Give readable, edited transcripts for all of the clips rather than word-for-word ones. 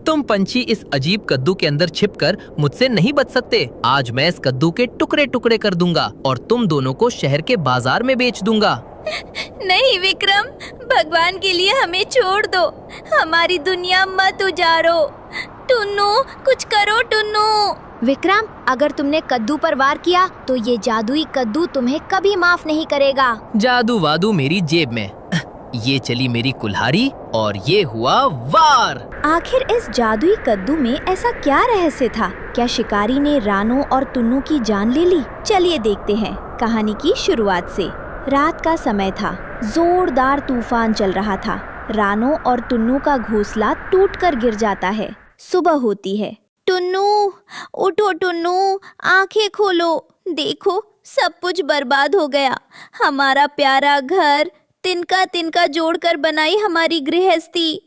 तुम पंछी इस अजीब कद्दू के अंदर छिपकर मुझसे नहीं बच सकते। आज मैं इस कद्दू के टुकड़े टुकड़े कर दूंगा और तुम दोनों को शहर के बाजार में बेच दूंगा। नहीं विक्रम, भगवान के लिए हमें छोड़ दो, हमारी दुनिया मत उजाड़ो। टुन्नू, कुछ करो टुन्नू। विक्रम, अगर तुमने कद्दू पर वार किया तो ये जादुई कद्दू तुम्हें कभी माफ नहीं करेगा। जादू वादू मेरी जेब में, ये चली मेरी कुल्हाड़ी और ये हुआ वार। आखिर इस जादुई कद्दू में ऐसा क्या रहस्य था? क्या शिकारी ने रानो और टुन्नू की जान ले ली? चलिए देखते हैं कहानी की शुरुआत से। रात का समय था, जोरदार तूफान चल रहा था। रानो और टुन्नू का घोंसला टूटकर गिर जाता है। सुबह होती है। टुन्नू, उठो टुन्नू, आंखें खोलो, देखो सब कुछ बर्बाद हो गया। हमारा प्यारा घर, तिनका तिनका जोड़कर बनाई हमारी गृहस्थी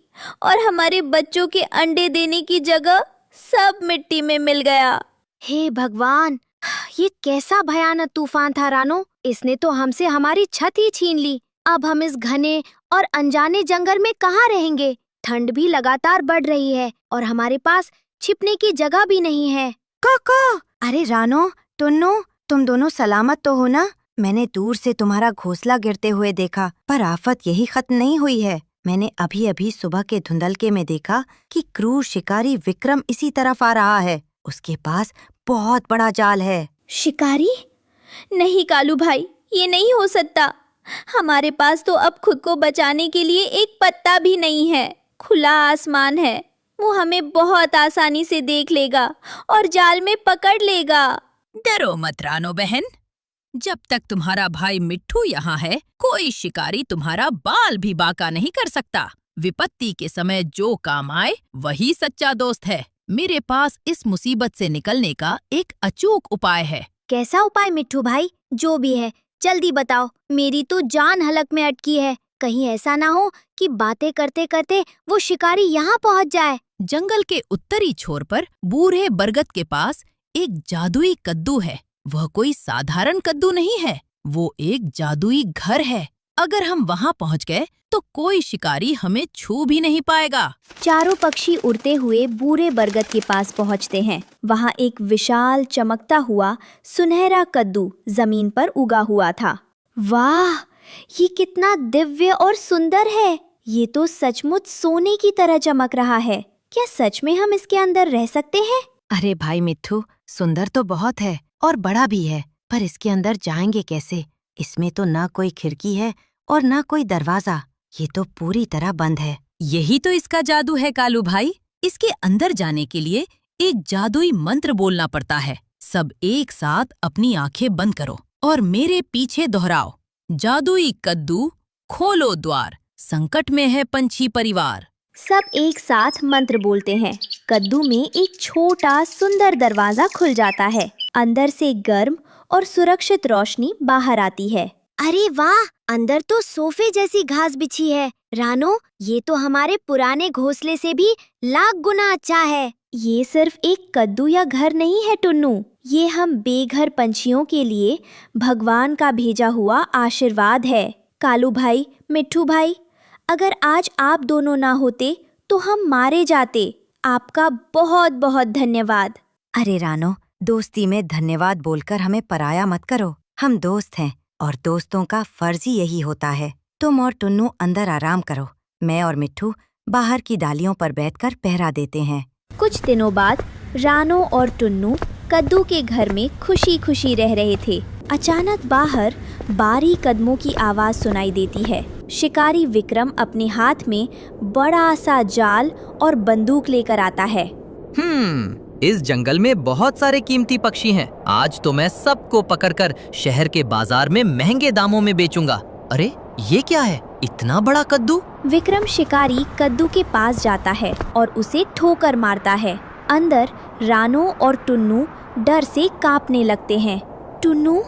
और हमारे बच्चों के अंडे देने की जगह सब मिट्टी में मिल गया। हे भगवान, ये कैसा भयानक तूफान था रानो। इसने तो हमसे हमारी छत ही छीन ली। अब हम इस घने और अनजाने जंगल में कहाँ रहेंगे? ठंड भी लगातार बढ़ रही है और हमारे पास छिपने की जगह भी नहीं है। काका, अरे रानो, टुन्नू, तुम दोनों सलामत तो हो ना? मैंने दूर से तुम्हारा घोंसला गिरते हुए देखा, पर आफत यही खत्म नहीं हुई है। मैंने अभी अभी सुबह के धुंधलके में देखा कि क्रूर शिकारी विक्रम इसी तरफ आ रहा है। उसके पास बहुत बड़ा जाल है। शिकारी? नहीं कालू भाई, ये नहीं हो सकता। हमारे पास तो अब खुद को बचाने के लिए एक पत्ता भी नहीं है। खुला आसमान है, वो हमें बहुत आसानी से देख लेगा और जाल में पकड़ लेगा। डरो मत रानो बहन, जब तक तुम्हारा भाई मिट्ठू यहाँ है, कोई शिकारी तुम्हारा बाल भी बांका नहीं कर सकता। विपत्ति के समय जो काम आए वही सच्चा दोस्त है। मेरे पास इस मुसीबत से निकलने का एक अचूक उपाय है। कैसा उपाय मिट्ठू भाई? जो भी है जल्दी बताओ, मेरी तो जान हलक में अटकी है। कहीं ऐसा ना हो कि बातें करते करते वो शिकारी यहाँ पहुँच जाए। जंगल के उत्तरी छोर पर बूढ़े बरगद के पास एक जादुई कद्दू है। वह कोई साधारण कद्दू नहीं है, वो एक जादुई घर है। अगर हम वहाँ पहुँच गए तो कोई शिकारी हमें छू भी नहीं पाएगा। चारों पक्षी उड़ते हुए बूढ़े बरगद के पास पहुँचते हैं। वहाँ एक विशाल चमकता हुआ सुनहरा कद्दू जमीन पर उगा हुआ था। वाह, ये कितना दिव्य और सुंदर है। ये तो सचमुच सोने की तरह चमक रहा है। क्या सच में हम इसके अंदर रह सकते हैं? अरे भाई मिट्ठू, सुंदर तो बहुत है और बड़ा भी है, पर इसके अंदर जाएंगे कैसे? इसमें तो ना कोई खिड़की है और ना कोई दरवाजा। ये तो पूरी तरह बंद है। यही तो इसका जादू है कालू भाई। इसके अंदर जाने के लिए एक जादुई मंत्र बोलना पड़ता है। सब एक साथ अपनी आंखें बंद करो और मेरे पीछे दोहराओ। जादुई कद्दू खोलो द्वार, संकट में है पंछी परिवार। सब एक साथ मंत्र बोलते हैं। कद्दू में एक छोटा सुंदर दरवाजा खुल जाता है। अंदर से गर्म और सुरक्षित रोशनी बाहर आती है। अरे वाह, अंदर तो सोफे जैसी घास बिछी है। रानो, ये तो हमारे पुराने घोंसले से भी लाख गुना अच्छा है। ये सिर्फ एक कद्दू या घर नहीं है टुन्नू, ये हम बेघर पंछियों के लिए भगवान का भेजा हुआ आशीर्वाद है। कालू भाई, मिट्ठू भाई, अगर आज आप दोनों ना होते तो हम मारे जाते। आपका बहुत बहुत धन्यवाद। अरे रानो, दोस्ती में धन्यवाद बोलकर हमें पराया मत करो। हम दोस्त हैं और दोस्तों का फर्ज ही यही होता है। तुम और टुन्नू अंदर आराम करो, मैं और मिट्ठू बाहर की डालियों पर बैठकर पहरा देते हैं। कुछ दिनों बाद रानो और टुन्नू कद्दू के घर में खुशी खुशी रह रहे थे। अचानक बाहर भारी कदमों की आवाज सुनाई देती है। शिकारी विक्रम अपने हाथ में बड़ा सा जाल और बंदूक लेकर आता है। इस जंगल में बहुत सारे कीमती पक्षी हैं। आज तो मैं सबको पकड़कर शहर के बाजार में महंगे दामों में बेचूंगा। अरे ये क्या है, इतना बड़ा कद्दू? विक्रम शिकारी कद्दू के पास जाता है और उसे ठोकर मारता है। अंदर रानो और टुन्नू डर से कांपने लगते हैं। टुन्नू,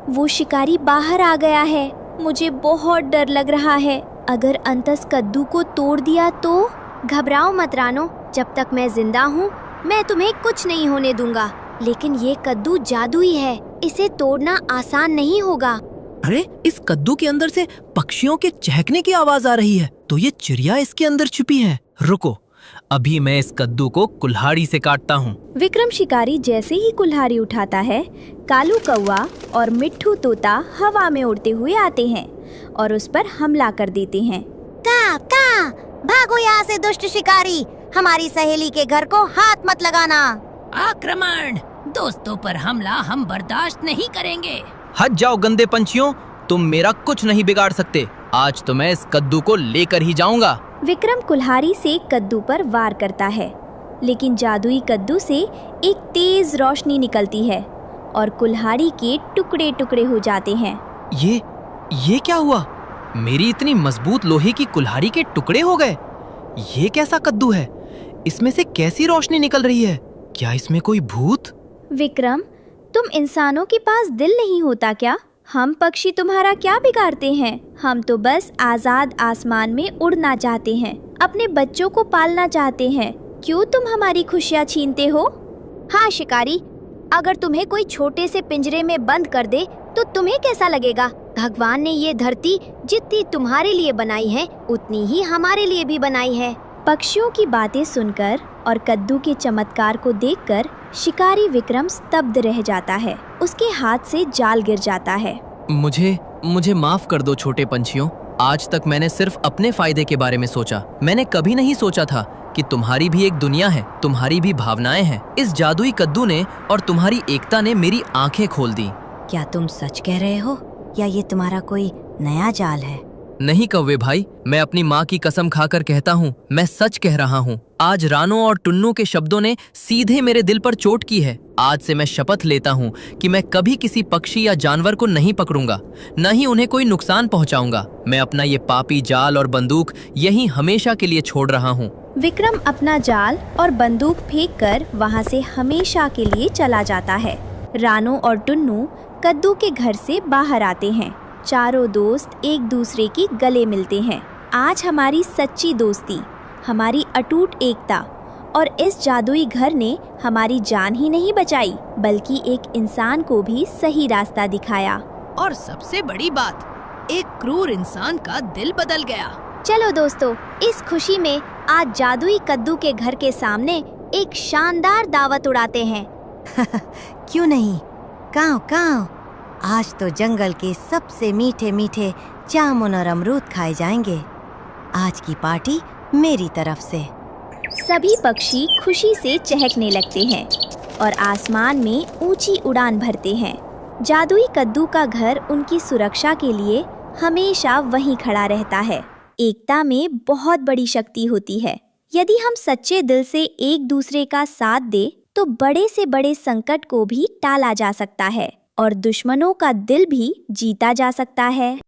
वो शिकारी बाहर आ गया है। मुझे बहुत डर लग रहा है। अगर अंतस कद्दू को तोड़ दिया तो? घबराओ मत रानो, जब तक मैं जिंदा हूँ मैं तुम्हें कुछ नहीं होने दूंगा। लेकिन ये कद्दू जादुई है, इसे तोड़ना आसान नहीं होगा। अरे इस कद्दू के अंदर से पक्षियों के चहकने की आवाज आ रही है, तो ये चिड़िया इसके अंदर छुपी है। रुको, अभी मैं इस कद्दू को कुल्हाड़ी से काटता हूँ। विक्रम शिकारी जैसे ही कुल्हाड़ी उठाता है, कालू कौवा और मिट्ठू तोता हवा में उड़ते हुए आते हैं और उस पर हमला कर देते हैं। का भागो यहाँ से दुष्ट शिकारी, हमारी सहेली के घर को हाथ मत लगाना। आक्रमण! दोस्तों पर हमला हम बर्दाश्त नहीं करेंगे। हट जाओ गंदे पंछियों, तुम मेरा कुछ नहीं बिगाड़ सकते। आज तो मैं इस कद्दू को लेकर ही जाऊंगा। विक्रम कुल्हाड़ी से कद्दू पर वार करता है, लेकिन जादुई कद्दू से एक तेज रोशनी निकलती है और कुल्हाड़ी के टुकड़े टुकड़े हो जाते हैं। ये क्या हुआ? मेरी इतनी मजबूत लोहे की कुल्हाड़ी के टुकड़े हो गए। ये कैसा कद्दू है? इसमें से कैसी रोशनी निकल रही है? क्या इसमें कोई भूत? विक्रम, तुम इंसानों के पास दिल नहीं होता क्या? हम पक्षी तुम्हारा क्या बिगाड़ते हैं? हम तो बस आजाद आसमान में उड़ना चाहते हैं, अपने बच्चों को पालना चाहते हैं। क्यों तुम हमारी खुशियाँ छीनते हो? हाँ शिकारी, अगर तुम्हें कोई छोटे से पिंजरे में बंद कर दे तो तुम्हें कैसा लगेगा? भगवान ने ये धरती जितनी तुम्हारे लिए बनाई है उतनी ही हमारे लिए भी बनाई है। पक्षियों की बातें सुनकर और कद्दू के चमत्कार को देखकर शिकारी विक्रम स्तब्ध रह जाता है। उसके हाथ से जाल गिर जाता है। मुझे माफ कर दो छोटे पंछियों। आज तक मैंने सिर्फ अपने फायदे के बारे में सोचा। मैंने कभी नहीं सोचा था कि तुम्हारी भी एक दुनिया है, तुम्हारी भी भावनाएं हैं। इस जादुई कद्दू ने और तुम्हारी एकता ने मेरी आंखें खोल दी। क्या तुम सच कह रहे हो या ये तुम्हारा कोई नया जाल है? नहीं कौवे भाई, मैं अपनी माँ की कसम खाकर कहता हूँ, मैं सच कह रहा हूँ। आज रानो और टुन्नू के शब्दों ने सीधे मेरे दिल पर चोट की है। आज से मैं शपथ लेता हूँ कि मैं कभी किसी पक्षी या जानवर को नहीं पकड़ूंगा, न ही उन्हें कोई नुकसान पहुँचाऊंगा। मैं अपना ये पापी जाल और बंदूक यहीं हमेशा के लिए छोड़ रहा हूँ। विक्रम अपना जाल और बंदूक फेंककर वहाँ से हमेशा के लिए चला जाता है। रानो और टुन्नू कद्दू के घर से बाहर आते हैं। चारों दोस्त एक दूसरे के गले मिलते हैं। आज हमारी सच्ची दोस्ती, हमारी अटूट एकता और इस जादुई घर ने हमारी जान ही नहीं बचाई बल्कि एक इंसान को भी सही रास्ता दिखाया। और सबसे बड़ी बात, एक क्रूर इंसान का दिल बदल गया। चलो दोस्तों, इस खुशी में आज जादुई कद्दू के घर के सामने एक शानदार दावत उड़ाते हैं। क्यों नहीं? काव आज तो जंगल के सबसे मीठे मीठे जामुन और अमरूद खाए जाएंगे। आज की पार्टी मेरी तरफ से। सभी पक्षी खुशी से चहकने लगते हैं और आसमान में ऊंची उड़ान भरते हैं। जादुई कद्दू का घर उनकी सुरक्षा के लिए हमेशा वहीं खड़ा रहता है। एकता में बहुत बड़ी शक्ति होती है। यदि हम सच्चे दिल से एक दूसरे का साथ दे तो बड़े से बड़े संकट को भी टाला जा सकता है और दुश्मनों का दिल भी जीता जा सकता है।